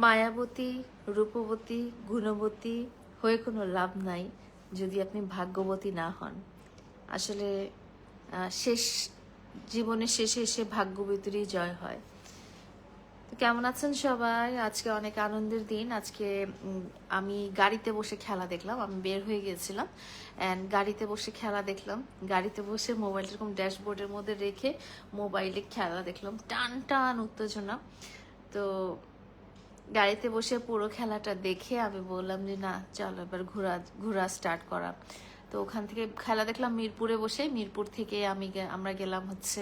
মায়াবতী, রূপবতী, গুণবতী হয়ে কোনো লাভ নাই যদি আপনি ভাগ্যবতী না হন। আসলে শেষ জীবনের শেষে এসে ভাগ্যবতীরই জয় হয়। তো কেমন আছেন সবাই? আজকে অনেক আনন্দের দিন। আজকে আমি গাড়িতে বসে খেলা দেখলাম। আমি বের হয়ে গিয়েছিলাম অ্যান্ড গাড়িতে বসে খেলা দেখলাম। গাড়িতে বসে মোবাইলটা এরকম ড্যাশবোর্ডের মধ্যে রেখে মোবাইলে খেলা দেখলাম। টান টান উত্তেজনা। তো গাড়িতে বসে পুরো খেলাটা দেখে আমি বললাম যে না চলো এবার ঘোরা স্টার্ট করা। তো ওখান থেকে খেলা দেখলাম মিরপুরে বসে। মিরপুর থেকে আমরা গেলাম হচ্ছে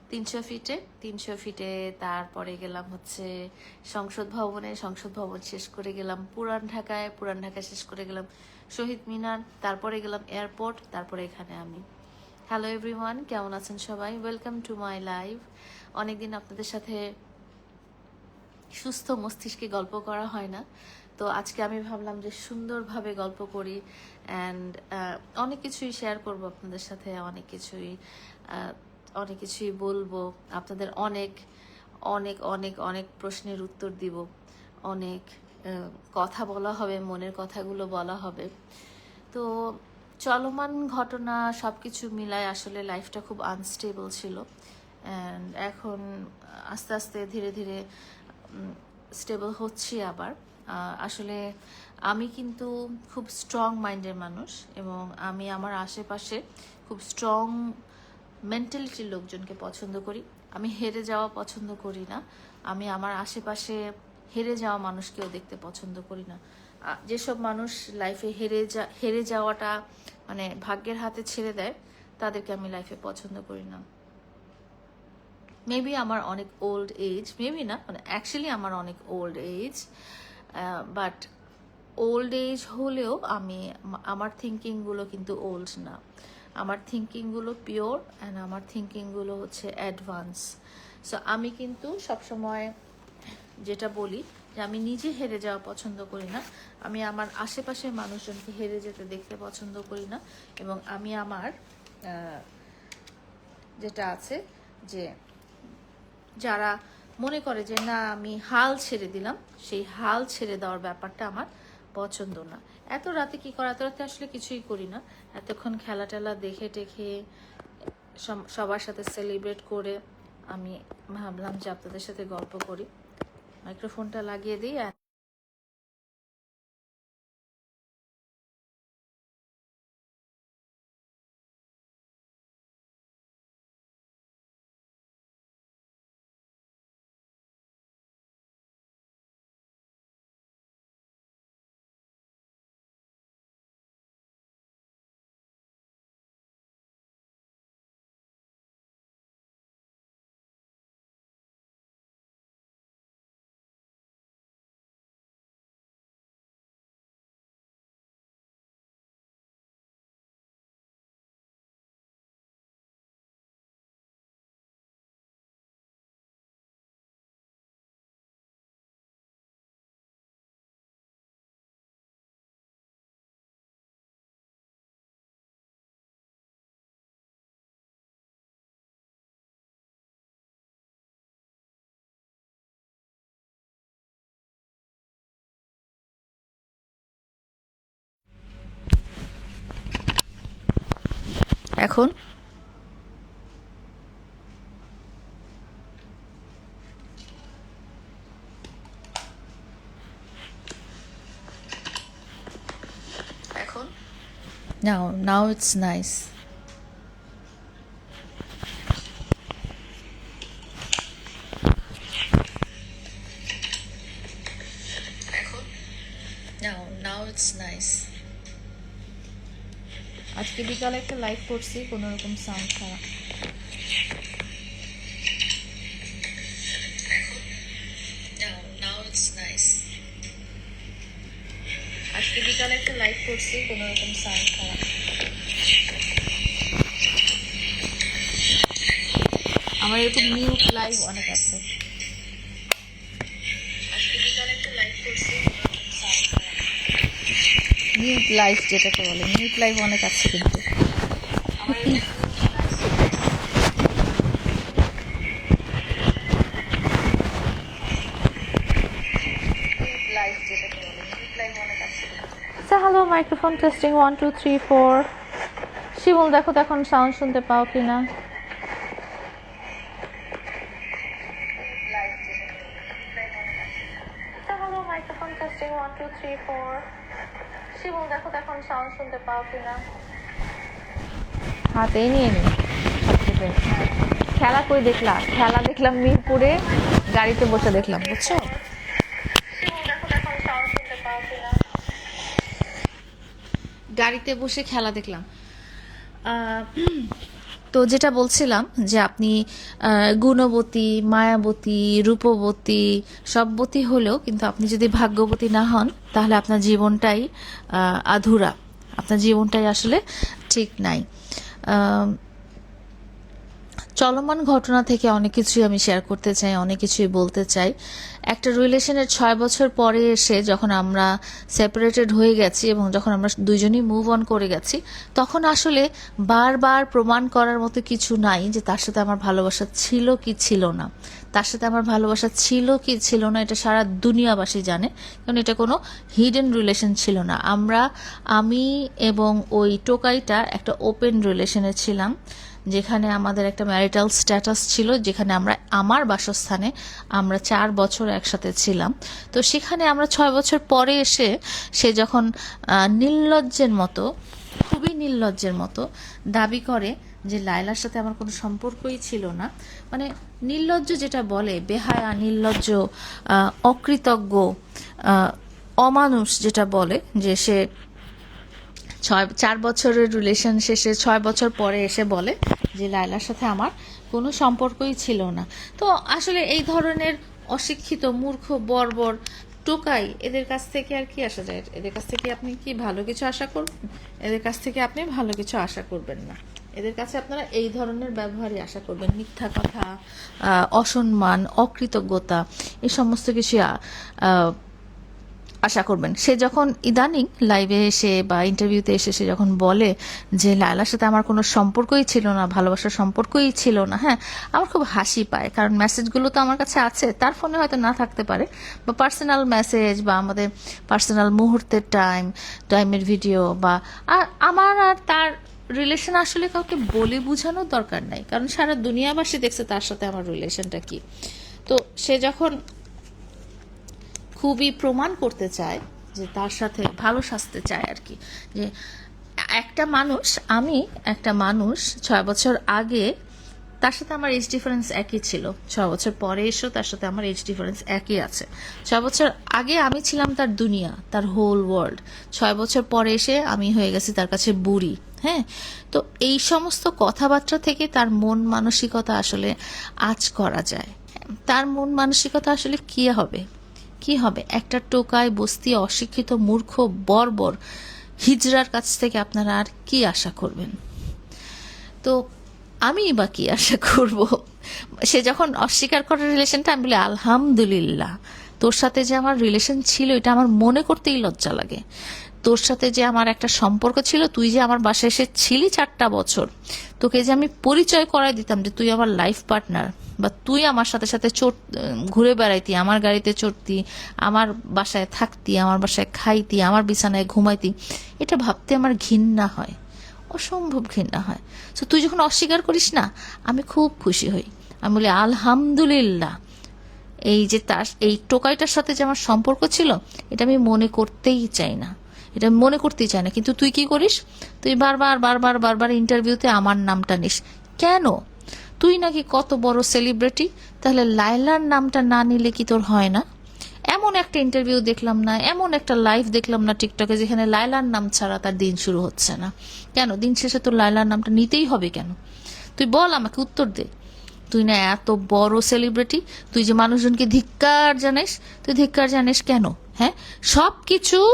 300 ফিটে। 300 ফিটে তারপরে গেলাম হচ্ছে সংসদ ভবনে। সংসদ ভবন শেষ করে গেলাম পুরান ঢাকায়। পুরান ঢাকা শেষ করে গেলাম শহীদ মিনার। তারপরে গেলাম এয়ারপোর্ট। তারপরে এখানে আমি। হ্যালো এভরিওয়ান, কেমন আছেন সবাই? Welcome to my live. অনেকদিন আপনাদের সাথে সুস্থ মস্তিষ্কে গল্প করা হয় না, তো আজকে আমি ভাবলাম যে সুন্দরভাবে গল্প করি অ্যান্ড অনেক কিছুই শেয়ার করব আপনাদের সাথে। অনেক কিছুই বলবো আপনাদের। অনেক অনেক অনেক অনেক প্রশ্নের উত্তর দিব। অনেক কথা বলা হবে, মনের কথাগুলো বলা হবে। তো চলমান ঘটনা সব কিছু মিলায় আসলে লাইফটা খুব আনস্টেবল ছিল অ্যান্ড এখন আস্তে আস্তে ধীরে ধীরে স্টেবল হচ্ছি আবার। আসলে আমি কিন্তু খুব স্ট্রং মাইন্ডের মানুষ এবং আমি আমার আশেপাশে খুব স্ট্রং মেন্টালিটির লোকজনকে পছন্দ করি। আমি হেরে যাওয়া পছন্দ করি না। আমি আমার আশেপাশে হেরে যাওয়া মানুষকেও দেখতে পছন্দ করি না। যেসব মানুষ লাইফে হেরে যাওয়াটা মানে ভাগ্যের হাতে ছেড়ে দেয়, তাদেরকে আমি লাইফে পছন্দ করি না। মেবি আমার অনেক ওল্ড এজ, মেবি না মানে অ্যাকচুয়ালি আমার অনেক old age, but old age হলেও আমার থিঙ্কিংগুলো কিন্তু ওল্ড না। আমার থিঙ্কিংগুলো পিওর অ্যান্ড আমার থিঙ্কিংগুলো হচ্ছে অ্যাডভান্স। সো আমি কিন্তু সবসময় যেটা বলি যে আমি নিজে হেরে যাওয়া পছন্দ করি না। আমি আমার আশেপাশের মানুষজনকে হেরে যেতে দেখতে পছন্দ করি না। এবং আমি আমার যেটা আছে যে যারা মনে করে যে না আমি হাল ছেড়ে দিলাম, সেই হাল ছেড়ে দেওয়ার ব্যাপারটা আমার পছন্দ না। এত রাতে কি করা? এত রাতে আসলে কিছুই করি না। এতক্ষণ খেলা টেলা দেখে টেখে সবার সাথে সেলিব্রেট করে আমি ভাবলাম যে আপনাদের সাথে গল্প করি। মাইক্রোফোনটা লাগিয়ে দিই। এখন now it's nice. now it's nice. আজকে বিকালে একটা লাইভ করছি, কোনো রকম সাউন্ড ছাড়া। now it's nice. আজকে বিকালে একটা লাইভ করছি, কোনো রকম সাউন্ড ছাড়া। আমার এরকম মিউট লাইভ অনেক আছে। মিউট লাইভ যেটাকে বলে, মিউট লাইভ অনেক আছে কিন্তু। মাইক্রোফোন টেস্টিং 1 2 3 4 শিমুল দেখো তো এখন সাউন্ড শুনতে পাও কিনা হ্যালো মাইক্রোফোন টেস্টিং 1 2 3 4 শিমুল দেখো তো এখন সাউন্ড শুনতে পাও কিনা হাতেই নিয়ে নি খেলা কই দেখলাম খেলা দেখলাম মিরপুরে গাড়িতে বসে দেখলাম বুঝছো গাড়িতে বসে খেলা দেখলাম তো যেটা বলছিলাম যে আপনি গুণবতী মায়াবতী রূপবতী সববতী হলেও কিন্তু আপনি যদি ভাগ্যবতী না হন তাহলে আপনার জীবনটাই আধুরা আপনার জীবনটাই আসলে ঠিক নাই চলমান ঘটনা থেকে অনেক কিছুই আমি শেয়ার করতে চাই অনেক কিছুই বলতে চাই একটা রিলেশনের 6 বছর পরে এসে যখন আমরা সেপারেটেড হয়ে গেছি এবং যখন আমরা দুইজনই মুভ অন করে গেছি তখন আসলে বারবার প্রমাণ করার মতো কিছু নাই যে তার সাথে আমার ভালোবাসা ছিল কি ছিল না তার সাথে আমার ভালোবাসা ছিল কি ছিল না এটা সারা দুনিয়াবাসী জানে কারণ এটা কোনো হিডেন রিলেশন ছিল না আমি এবং ওই টোকাইটা একটা ওপেন রিলেশনে ছিলাম যেখানে আমাদের একটা ম্যারিটাল স্ট্যাটাস ছিল যেখানে আমার বাসস্থানে আমরা 4 বছর একসাথে ছিলাম তো সেখানে আমরা 6 বছর পরে এসে সে যখন নির্লজ্জের মতো খুবই নির্লজ্জের মতো দাবি করে যে লায়লার সাথে আমার কোনো সম্পর্কই ছিল না মানে নির্লজ্জ যেটা বলে বেহায়া নির্লজ্জ অকৃতজ্ঞ অমানুষ যেটা বলে যে সে 4 বছরের রিলেশন শেষে 6 বছর পরে এসে বলে যে লায়লার সাথে আমার কোনো সম্পর্কই ছিল না তো আসলে এই ধরনের অশিক্ষিত মূর্খ বর্বর টোকাই এদের কাছ থেকে আর কি আসা যায় এদের কাছ থেকে আপনি কি ভালো কিছু আশা করবেন এদের কাছ থেকে আপনি ভালো কিছু আশা করবেন না এদের কাছে আপনারা এই ধরনের ব্যবহারই আশা করবেন মিথ্যা কথা অসম্মান অকৃতজ্ঞতা এই সমস্ত কিছু আশা করবেন সে যখন ইদানিং লাইভে এসে বা ইন্টারভিউতে এসে সে যখন বলে যে লায়লার সাথে আমার কোনো সম্পর্কই ছিল না ভালোবাসার সম্পর্কই ছিল না হ্যাঁ আমার খুব হাসি পায় কারণ মেসেজগুলো তো আমার কাছে আছে তার ফোনে হয়তো না থাকতে পারে বা পার্সোনাল মেসেজ বা আমাদের পার্সোনাল মুহূর্তের টাইমের ভিডিও বা আমার আর তার রিলেশন আসলে কাউকে বলে বোঝানোর দরকার নাই কারণ সারা দুনিয়াবাসী দেখছে তার সাথে আমার রিলেশনটা কি তো সে যখন খুবই প্রমাণ করতে চায় যে তার সাথে ভালো সাজতে চায় আর কি যে একটা মানুষ 6 বছর আগে তার সাথে আমার এজ ডিফারেন্স একই ছিল 6 বছর পরে এসেও তার সাথে আমার এজ ডিফারেন্স একই আছে 6 বছর আগে আমি ছিলাম তার দুনিয়া তার হোল ওয়ার্ল্ড 6 বছর পরে এসে আমি হয়ে গেছি তার কাছে বুড়ি হ্যাঁ তো এই সমস্ত কথাবার্তা থেকে তার মন মানসিকতা আসলে আঁচ করা যায় তার মন মানসিকতা আসলে কি হবে একটা টোকায় বস্তি অশিক্ষিত মূর্খ বর্বর হিজড়ার কাছ থেকে আপনারা আর কি আশা করবেন তো আমি বা কি আশা করব সে যখন অস্বীকার করে রিলেশনটা আমি বলি আলহামদুলিল্লাহ তোর সাথে যে আমার রিলেশন ছিল এটা আমার মনে করতেই লজ্জা লাগে তোর সাথে যে আমার একটা সম্পর্ক ছিল তুই যে আমার বাসায় এসে ছিলি 4টা বছর তোকে যে আমি পরিচয় করাই দিতাম যে তুই আমার লাইফ পার্টনার বা তুই আমার সাথে সাথে ঘুরে বেড়াইতি আমার গাড়িতে চড়তি আমার বাসায় থাকতি আমার বাসায় খাইতি আমার বিছানায় ঘুমাইতি এটা ভাবতে আমার ঘৃণা হয় অসম্ভব ঘৃণা হয় তো তুই যখন অস্বীকার করিস না আমি খুব খুশি হই আমি বলি আলহামদুলিল্লাহ এই যে তার এই টোকাইটার সাথে যে আমার সম্পর্ক ছিল এটা আমি মনে করতেই চাই না কিন্তু তুই কি করিস তুই বারবার ইন্টারভিউতে আমার নামটা নিস কেন তুই নাকি কত বড় সেলিব্রিটি তাহলে লায়লার নামটা না নিলে কি তোর হয় না এমন একটা ইন্টারভিউ দেখলাম না এমন একটা লাইভ দেখলাম না টিকটকে যেখানে লায়লার নাম ছাড়া তার দিন শুরু হচ্ছে না কেন দিন শেষে তোর লায়লার নামটা নিতেই হবে কেন তুই বল আমাকে উত্তর দে তুই না এত বড় সেলিব্রিটি তুই যে মানুষজনকে ধিক্কার জানিস কেন হ্যাঁ সবকিছুর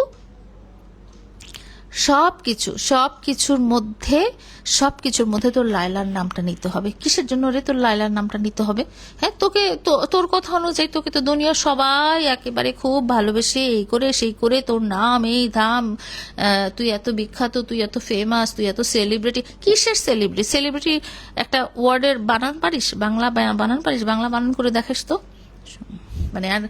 মধ্যে তোর লায়লার নামটা নিতে হবে কিসের জন্য রে তোর লায়লার নামটা নিতে হবে হ্যাঁ তোকে তোর কথা অনুযায়ী তোকে তো দুনিয়া সবাই একেবারে খুব ভালোবেসে এই করে সেই করে তোর নাম এই ধাম তুই এত বিখ্যাত তুই এত ফেমাস তুই এত সেলিব্রিটি কিসের সেলিব্রিটি একটা ওয়ার্ডের বানান পারিস বাংলা বানান করে দেখাস তো মানে আর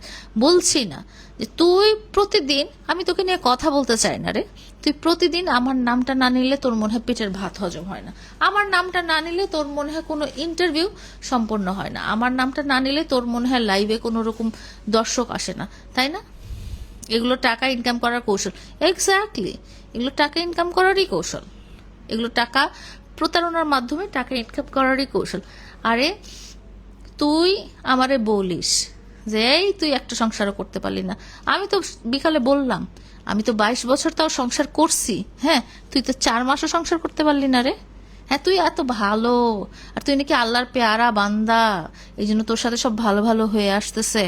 বলছি না যে তুই প্রতিদিন, আমি তোকে নিয়ে কথা বলতে চাই না রে, তুই প্রতিদিন আমার নামটা না নিলে তোর মনে হয় পেটের ভাত হজম হয় না, আমার নামটা না নিলে তোর মনে হয় কোনো ইন্টারভিউ সম্পন্ন হয় না, আমার নামটা না নিলে তোর মনে হয় লাইভে কোনো রকম দর্শক আসে না, তাই না? এগুলো টাকা ইনকাম করার কৌশল। এক্স্যাক্টলি, এগুলো টাকা ইনকাম করারই কৌশল, এগুলো টাকা প্রতারণার মাধ্যমে টাকা ইনকাম করারই কৌশল। আরে তুই আমারে বলিস যে এই তুই একটা সংসারও করতে পারলি না, আমি তো বিকালে বললাম আমি তো 22 বছর তাও সংসার করছি, হ্যাঁ তুই তো 4 মাসও সংসার করতে পারলি না রে। হ্যাঁ তুই এত ভালো, আর তুই নাকি আল্লাহর পেয়ারা বান্দা, এই জন্য তোর সাথে সব ভালো ভালো হয়ে আসতেছে।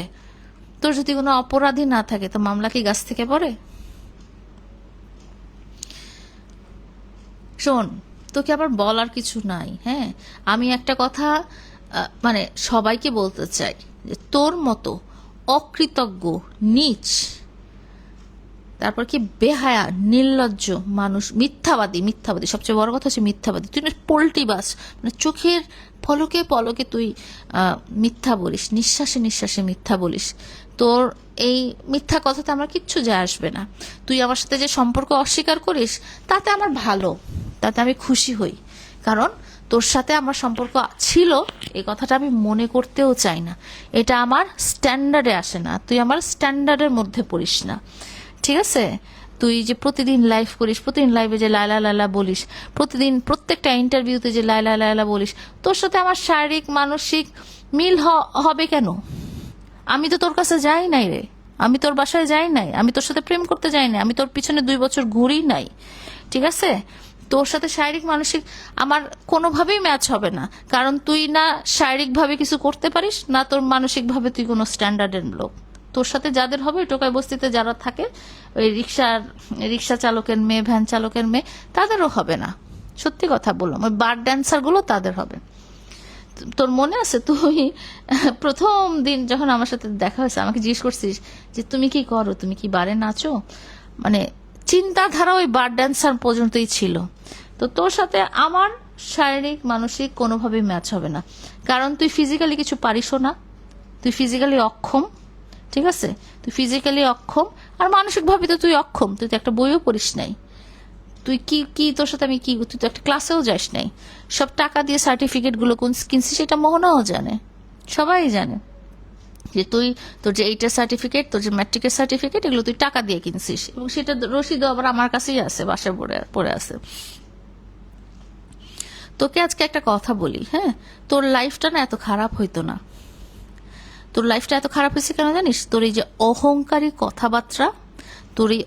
তোর যদি কোনো অপরাধী না থাকে তো মামলা কি গাছ থেকে পড়ে? শোন, তোকে আবার বলার কিছু নাই। হ্যাঁ, আমি একটা কথা মানে সবাইকে বলতে চাই যে তোর মতো অকৃতজ্ঞ, নীচ, তারপর কি বেহায়া, নির্লজ্জ মানুষ, মিথ্যাবাদী, মিথ্যাবাদী, সবচেয়ে বড় কথা হচ্ছে মিথ্যাবাদী। তুই না পোল্টিবাস, মানে চোখের পলকে পলকে তুই মিথ্যা বলিস, নিঃশ্বাসে নিঃশ্বাসে মিথ্যা বলিস। তোর এই মিথ্যা কথাতে আমার কিচ্ছু যায় আসবে না। তুই আমার সাথে যে সম্পর্ক অস্বীকার করিস তাতে আমার ভালো, তাতে আমি খুশি হই, কারণ তোর সাথে আমার সম্পর্ক ছিল এই কথাটা আমি মনে করতেও চাই না। এটা আমার স্ট্যান্ডার্ডে আসে না, তুই আমার স্ট্যান্ডার্ডের মধ্যে পড়িস না, ঠিক আছে? তুই যে প্রতিদিন লাইভ করিস, প্রতিদিন লাইভে যে লাইলা লাইলা বলিস, প্রতিদিন প্রত্যেকটা ইন্টারভিউতে যে লাইলা লাইলা বলিস, তোর সাথে আমার শারীরিক মানসিক মিল হবে কেন? আমি তো তোর কাছে যাই নাই রে, আমি তোর বাসায় যাই নাই, আমি তোর সাথে প্রেম করতে যাই নাই, আমি তোর পিছনে 2 বছর ঘুরি নাই, ঠিক আছে? তোর সাথে শারীরিক মানসিক আমার কোনোভাবেই ম্যাচ হবে না, কারণ তুই না শারীরিকভাবে কিছু করতে পারিস, না তোর মানসিকভাবে তুই কোনো স্ট্যান্ডার্ডের লোক। তোর সাথে যাদের হবে, টোকাই বস্তিতে যারা থাকে, ওই রিক্সা চালকের মেয়ে, ভ্যান চালকের মেয়ে, তাদেরও হবে না। সত্যি কথা বললাম, ওই বার ড্যান্সার গুলো তাদের হবে। তোর মনে আছে তুই প্রথম দিন যখন আমার সাথে দেখা হয়েছে আমাকে জিজ্ঞেস করছিস যে তুমি কি করো, তুমি কি বারে নাচো? মানে চিন্তাধারা ওই বার ড্যান্সার পর্যন্তই ছিল। তো তোর সাথে আমার শারীরিক মানসিক কোনোভাবেই ম্যাচ হবে না, কারণ তুই ফিজিক্যালি কিছু পারিসও না, তুই ফিজিক্যালি অক্ষম, ঠিক আছে? তুই ফিজিক্যালি অক্ষম, আর মানসিকভাবে তো তুই অক্ষম, তুই তো একটা বইও পড়িস নাই। তুই কি কি তোর সাথে আমি কি, তুই তো একটা ক্লাসেও যাস নাই। সব টাকা দিয়ে সার্টিফিকেট গুলো কিনছিস, সেটা মোহনাও জানে, সবাই জানে যে তুই, তোর যে এইটার সার্টিফিকেট, তোর যে ম্যাট্রিকের সার্টিফিকেট, এগুলো তুই টাকা দিয়ে কিনছিস, এবং সেটা রসিদও আবার আমার কাছেই আছে, বাসায় পড়ে আছে। তোকে আজকে একটা কথা বলি, হ্যাঁ, তোর লাইফটা না এত খারাপ হইতো না। তোর লাইফটা এত খারাপ হয়েছে কেন জানিস? তোর এই যে অহংকারী কথাবার্তা, তোর এই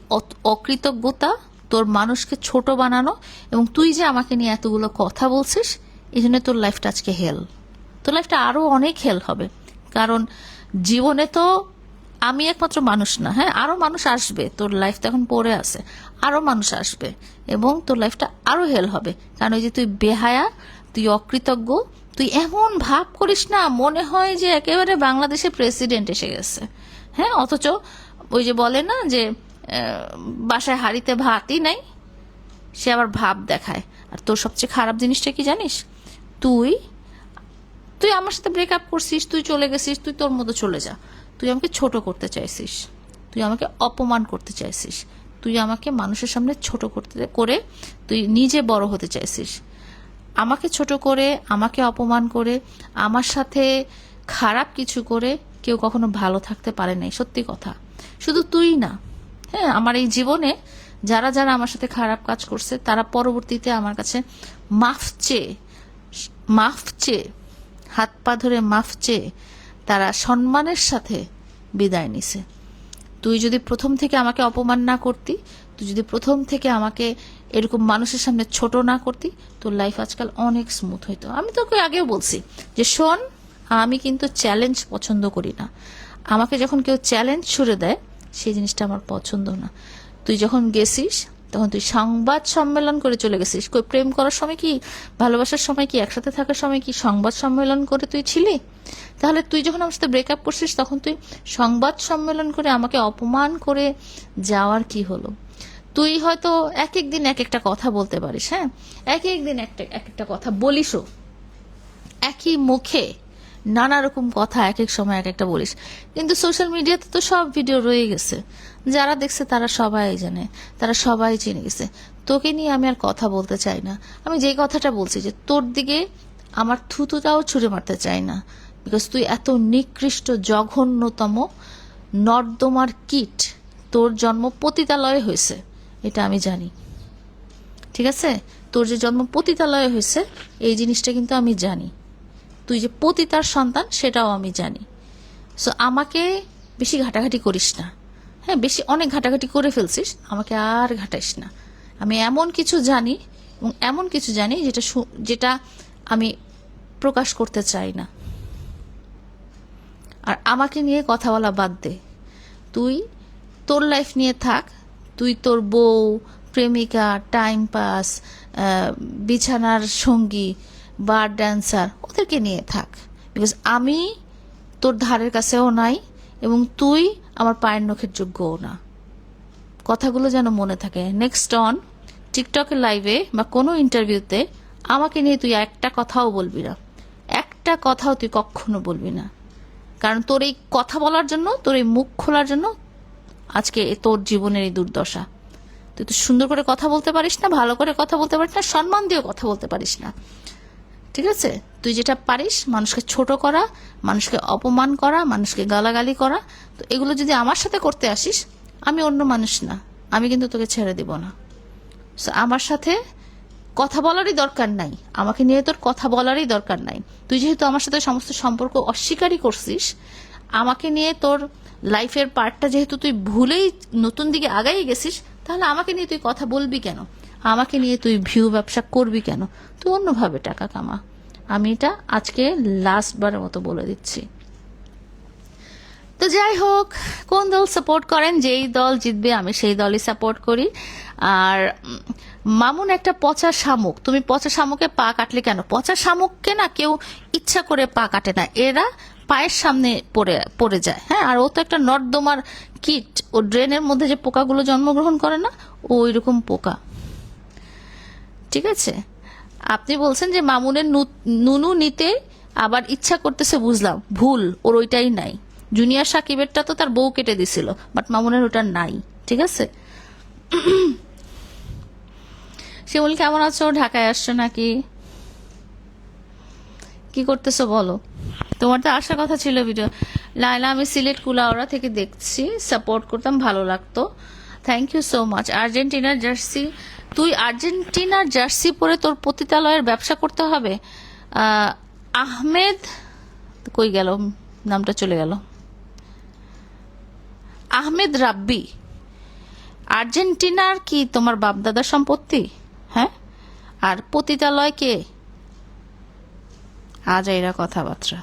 অকৃতজ্ঞতা, তোর মানুষকে ছোট বানানো, এবং তুই যে আমাকে নিয়ে এতগুলো কথা বলছিস, এই জন্য তোর লাইফটা আজকে হেল। তোর লাইফটা আরো অনেক হেল হবে, কারণ জীবনে তো আমি একমাত্র মানুষ না, হ্যাঁ, আরো মানুষ আসবে। তোর লাইফ তো এখন পড়ে আছে, আরো মানুষ আসবে, এবং তোর লাইফটা আরো হেল হবে। কারণ ওই যে তুই বেহায়া, তুই অকৃতজ্ঞ, তুই এমন ভাব করিস না মনে হয় যে একেবারে বাংলাদেশের প্রেসিডেন্ট এসে গেছে, হ্যাঁ, অথচ ওই যে বলে না যে বাসায় হাড়িতে ভাতই নাই, সে আবার ভাব দেখায়। আর তোর সবচেয়ে খারাপ জিনিসটা কি জানিস? তুই তুই আমার সাথে ব্রেকআপ করছিস, তুই চলে গেছিস, তুই তোর মতো চলে যা, তুই আমাকে ছোট করতে চাইছিস, তুই আমাকে অপমান করতে চাইছিস, তুই আমাকে মানুষের সামনে ছোট করে তুই নিজে বড় হতে চাইছিস। আমাকে ছোট করে, আমাকে অপমান করে, আমার সাথে খারাপ কিছু করে কেউ কখনো ভালো থাকতে পারে নাই, সত্যি কথা। শুধু তুই না, হ্যাঁ, আমার এই জীবনে যারা যারা আমার সাথে খারাপ কাজ করছে তারা পরবর্তীতে আমার কাছে মাফ চেয়ে হাত পা ধরে মাফ চেয়ে তারা সম্মানের সাথে বিদায় নিছে। তুই যদি প্রথম থেকে আমাকে অপমান না করতি, তুই যদি প্রথম থেকে আমাকে এরকম মানুষের সামনে ছোট না করতি, তোর লাইফ আজকাল অনেক স্মুথ হইতো। আমি তোকে আগেও বলছি যে শোন, আমি কিন্তু চ্যালেঞ্জ পছন্দ করি না। আমাকে যখন কেউ চ্যালেঞ্জ ছুড়ে দেয়, সেই জিনিসটা আমার পছন্দ না। তুই যখন গেছিস তখন তুই সংবাদ সম্মেলন করে চলে গেছিস। কই প্রেম করার সময় কি, ভালোবাসার সময় কি, একসাথে থাকার সময় কি সংবাদ সম্মেলন করে তুই ছিলি? তাহলে তুই যখন আমার সাথে ব্রেকআপ করছিস তখন তুই সংবাদ সম্মেলন করে আমাকে অপমান করে যাওয়ার কি হলো? তুই হয়তো এক এক দিন এক একটা কথা বলতে পারিস, হ্যাঁ, এক এক দিন এক একটা কথা বলিসও, একই মুখে নানা রকম কথা এক এক সময় এক একটা বলিস, কিন্তু সোশ্যাল মিডিয়াতে তো সব ভিডিও রয়ে গেছে, যারা দেখছে তারা সবাই জানে, তারা সবাই চিনে গেছে। তোকে নিয়ে আমি আর কথা বলতে চাই না। আমি যে কথাটা বলছি যে তোর দিকে আমার থুতুটাও ছুঁড়ে মারতে চাই না, বিকজ তুই এত নিকৃষ্ট জঘন্যতম নর্দমার কীট। তোর জন্ম পতিতালয়ে হয়েছে, এটা আমি জানি, ঠিক আছে? তোর যে জন্ম পতিতালয়ে হয়েছে এই জিনিসটা কিন্তু আমি জানি। তুই যে পতিতার সন্তান সেটাও আমি জানি। সো আমাকে বেশি ঘাটাঘাটি করিস না। হ্যাঁ, বেশি অনেক ঘাটাঘাটি করে ফেলছিস, আমাকে আর ঘাটাইস না। আমি এমন কিছু জানি এবং এমন কিছু জানি যেটা আমি প্রকাশ করতে চাই না। আর আমাকে নিয়ে কথা বলা বাদ দে। তুই তোর লাইফ নিয়ে থাক। তুই তোর বউ, প্রেমিকা, টাইম পাস, বিছানার সঙ্গী, বার ড্যান্সার, ওদেরকে নিয়ে থাক। বিকজ আমি তোর ধারের কাছেও নাই এবং তুই আমার পায়ের নখের যোগ্যও না। কথাগুলো যেন মনে থাকে। নেক্সট অন টিকটকের লাইভে বা কোনো ইন্টারভিউতে আমাকে নিয়ে তুই একটা কথাও বলবি না, একটা কথাও তুই কখনো বলবি না। কারণ তোর এই কথা বলার জন্য, তোর এই মুখ খোলার জন্য আজকে তোর জীবনের এই দুর্দশা। তুই তো সুন্দর করে কথা বলতে পারিস না, ভালো করে কথা বলতে পারিস না, সম্মান দিয়ে কথা বলতে পারিস না, ঠিক আছে? তুই যেটা পারিস মানুষকে ছোট করা, মানুষকে অপমান করা, মানুষকে গালাগালি করা। তো এগুলো যদি আমার সাথে করতে আসিস, আমি অন্য মানুষ না, আমি কিন্তু তোকে ছেড়ে দিব না। সো আমার সাথে কথা বলারই দরকার নাই, আমাকে নিয়ে তোর কথা বলারই দরকার নাই। তুই যেহেতু আমার সাথে সমস্ত সম্পর্ক অস্বীকারই করছিস, আমাকে নিয়ে তোর লাইফের পার্টটা যেহেতু তুই ভুলেই নতুন দিকে আগাই গেছিস, তাহলে আমাকে নিয়ে তুই কথা বলবি কেন? আমাকে নিয়ে তুই ভিউ ব্যবসা করবি কেন? তুই অন্যভাবে টাকা কামা। আমি এটা আজকে লাস্টবারের মতো বলে দিচ্ছি। তো যাই হোক, কোন দল সাপোর্ট করেন? যেই দল জিতবে আমি সেই দলই সাপোর্ট করি। আর মামুন একটা পচা শামুক। তুমি পচা শামুকে পা কাটলে কেন? পচা শামুককে না কেউ ইচ্ছা করে পা কাটে না, এরা পায়ের সামনে পড়ে যায়। হ্যাঁ, আর ও তো একটা নর্দমার কীট। ও ড্রেনের মধ্যে যে পোকাগুলো জন্মগ্রহণ করে না, ওই রকম পোকা, ঠিক আছে? আপনি বলছেন যে মামুনের নুনু নিতে আবার ইচ্ছা করতেছে, বুঝলাম, ভুল, ওর ওইটাই নাই। জুনিয়র সাকিবেরটা তো তার বউ কেটে দিছিল, বাট মামুনের ওটা নাই, ঠিক আছে? শিমুল কেমন আছো? ঢাকায় আসছো নাকি? কি করতেছো বলো? তোমার তো আসার কথা ছিল ভিডিও। লাইলা, আমি সিলেট কুলাউড়া থেকে দেখছি, সাপোর্ট করতাম, ভালো লাগতো। Thank you so much. আর্জেন্টিনার জার্সি, তুই আর্জেন্টিনার জার্সি পরে তোর পতিতালয়ের ব্যবসা করতে হবে? আহমেদ কই গেল, নামটা চলে গেল। আহমেদ রাব্বি, আর্জেন্টিনার কি তোমার বাপদাদার সম্পত্তি? হ্যাঁ, আর পতিতালয় কে? আজ এরা কথাবার্তা।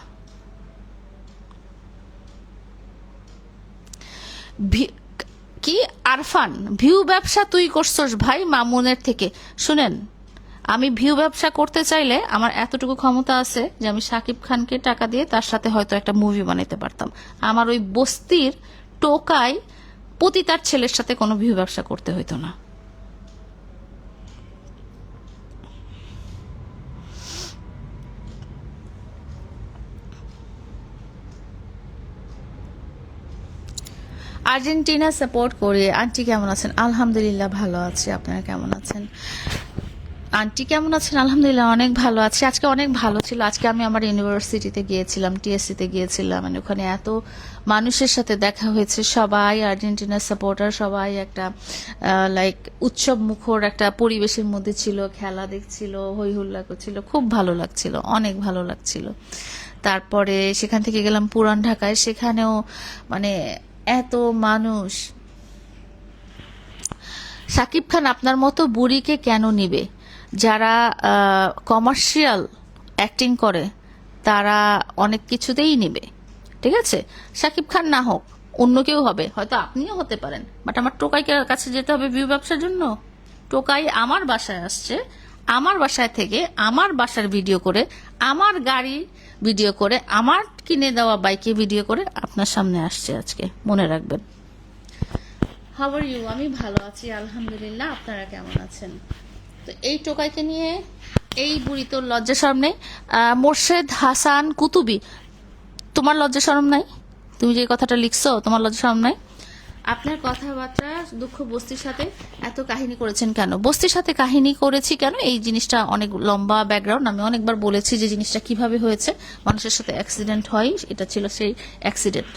কি আরফান, ভিউ ব্যবসা তুই করছস ভাই মামুনের থেকে? শুনেন, আমি ভিউ ব্যবসা করতে চাইলে আমার এতটুকু ক্ষমতা আছে যে আমি শাকিব খানকে টাকা দিয়ে তার সাথে হয়তো একটা মুভি বানাইতে পারতাম। আমার ওই বস্তির টোকায় পতিতার ছেলের সাথে কোনো ভিউ ব্যবসা করতে হইতো না। আর্জেন্টিনা সাপোর্ট করি। আন্টি কেমন আছেন? আলহামদুলিল্লাহ ভালো আছি, আপনারা কেমন আছেন? আন্টি কেমন আছেন? আলহামদুলিল্লাহ অনেক ভালো আছি। আজকে অনেক ভালো ছিল। আজকে আমি আমার ইউনিভার্সিটিতে গিয়েছিলাম, টিএসসিতে গিয়েছিলাম। মানে ওখানে এত মানুষের সাথে দেখা হয়েছে, সবাই আর্জেন্টিনার সাপোর্টার, সবাই একটা লাইক উৎসব মুখর একটা পরিবেশের মধ্যে ছিল, খেলা দেখছিল, হই হুল্লা করছিল, খুব ভালো লাগছিল, অনেক ভালো লাগছিল। তারপরে সেখান থেকে গেলাম পুরান ঢাকায়, সেখানেও মানে এত মানুষ। শাকিব খান আপনার মতো বুড়িকে কেন নিবে? যারা কমার্শিয়াল অ্যাক্টিং করে তারা অনেক কিছুতেই নিবে, ঠিক আছে? শাকিব খান না হোক, অন্য কেউ হবে, হয়তো আপনিও হতে পারেন, বাট আমার টোকাইকে কাছে যেতে হবে ভিউ ব্যবসার জন্য? টোকাই আমার বাসায় আসছে, আমার বাসায় থেকে আমার বাসার ভিডিও করে, আমার গাড়ি ভিডিও করে, আমার কিনে দেওয়া বাইকে ভিডিও করে আপনার সামনে আসছে আজকে, মনে রাখবেন। How are you? আমি ভালো আছি আলহামদুলিল্লাহ, আপনারা কেমন আছেন? তো এই টোকাইকে নিয়ে এই বুড়ি তোর লজ্জা সামনে। মোর্শেদ হাসান কুতুবি, তোমার লজ্জা শরম নাই? তুমি যে কথাটা লিখছো, তোমার লজ্জা শরম নাই? আপনার কথাবার্তা দুঃখ বস্তির সাথে এত কাহিনী করেছেন কেন? বস্তির সাথে কাহিনী করেছি কেন? এই জিনিসটা অনেক লম্বা ব্যাকগ্রাউন্ড, আমি অনেকবার বলেছি যে জিনিসটা কিভাবে হয়েছে। মানুষের সাথে অ্যাক্সিডেন্ট হয়, এটা ছিল সেই অ্যাক্সিডেন্ট।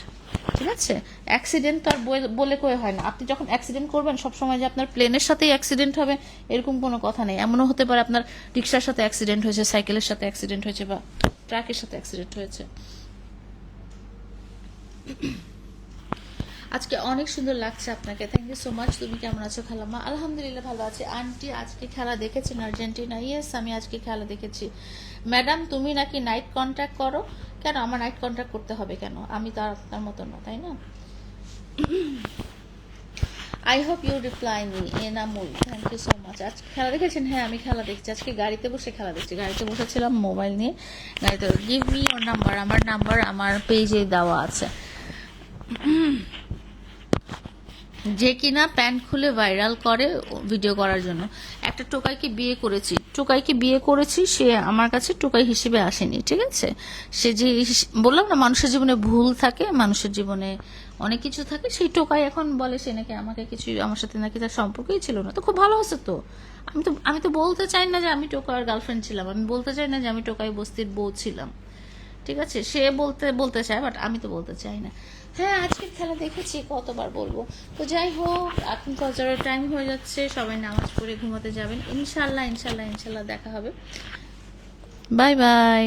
ঠিক আছে, অ্যাক্সিডেন্ট তো আর বলে কয়ে হয় না। আপনি যখন অ্যাক্সিডেন্ট করবেন সবসময় যে আপনার প্লেনের সাথেই অ্যাক্সিডেন্ট হবে এরকম কোনো কথা নেই। এমনও হতে পারে আপনার রিক্সার সাথে অ্যাক্সিডেন্ট হয়েছে, সাইকেলের সাথে অ্যাক্সিডেন্ট হয়েছে, বা ট্রাকের সাথে অ্যাক্সিডেন্ট হয়েছে। আজকে অনেক সুন্দর লাগছে আপনাকে, থ্যাংক ইউ সো মাচ। তুমি কেমন আছো খালাম্মা? আলহামদুলিল্লাহ ভালো আছে। আন্টি আজকে খেলা দেখেছেন আর্জেন্টিনা? ইয়েস, আমি আজকে খেলা দেখেছি। ম্যাডাম তুমি নাকি নাইট কন্ট্যাক্ট করো? কেন আমার নাইট কন্ট্যাক্ট করতে হবে কেন? আমি তো আর আপনার মতো না, তাই না? I hope you reply me Enamul, thank you so much. আজকে খেলা দেখেছেন? হ্যাঁ আমি খেলা দেখছি, আজকে গাড়িতে বসে খেলা দেখছি। গাড়িতে বসেছিলাম মোবাইল নিয়ে, গাড়িতে। গিভ মি ওর নাম্বার, আমার নাম্বার আমার পেজে দেওয়া আছে। যে কিনা প্যান্ট খুলে ভাইরাল করে ভিডিও করার জন্য। একটা টোকাইকে বিয়ে করেছি, সে আমার কাছে টোকাই হিসেবে আসেনি, ঠিক আছে? সে যে বললাম না, মানুষের জীবনে ভুল থাকে, মানুষের জীবনে অনেক কিছু থাকে। সেই টোকাই এখন বলে সে নাকি আমাকে কিছু, আমার সাথে নাকি তার সম্পর্কই ছিল না। তো খুব ভালো আছে তো। আমি তো বলতে চাই না যে আমি টোকাইয়ের গার্লফ্রেন্ড ছিলাম, আমি বলতে চাই না যে আমি টোকাই বস্তির বউ ছিলাম, ঠিক আছে? সে বলতে চায়, বাট আমি তো বলতে চাই না। হ্যাঁ আজকের খেলা দেখেছি, কতবার বলবো। তো যাই হোক, এখন ফজরের টাইম হয়ে যাচ্ছে, সবাই নামাজ পড়ে ঘুমাতে যাবেন। ইনশাল্লাহ ইনশাল্লাহ ইনশাল্লাহ দেখা হবে। Bye bye.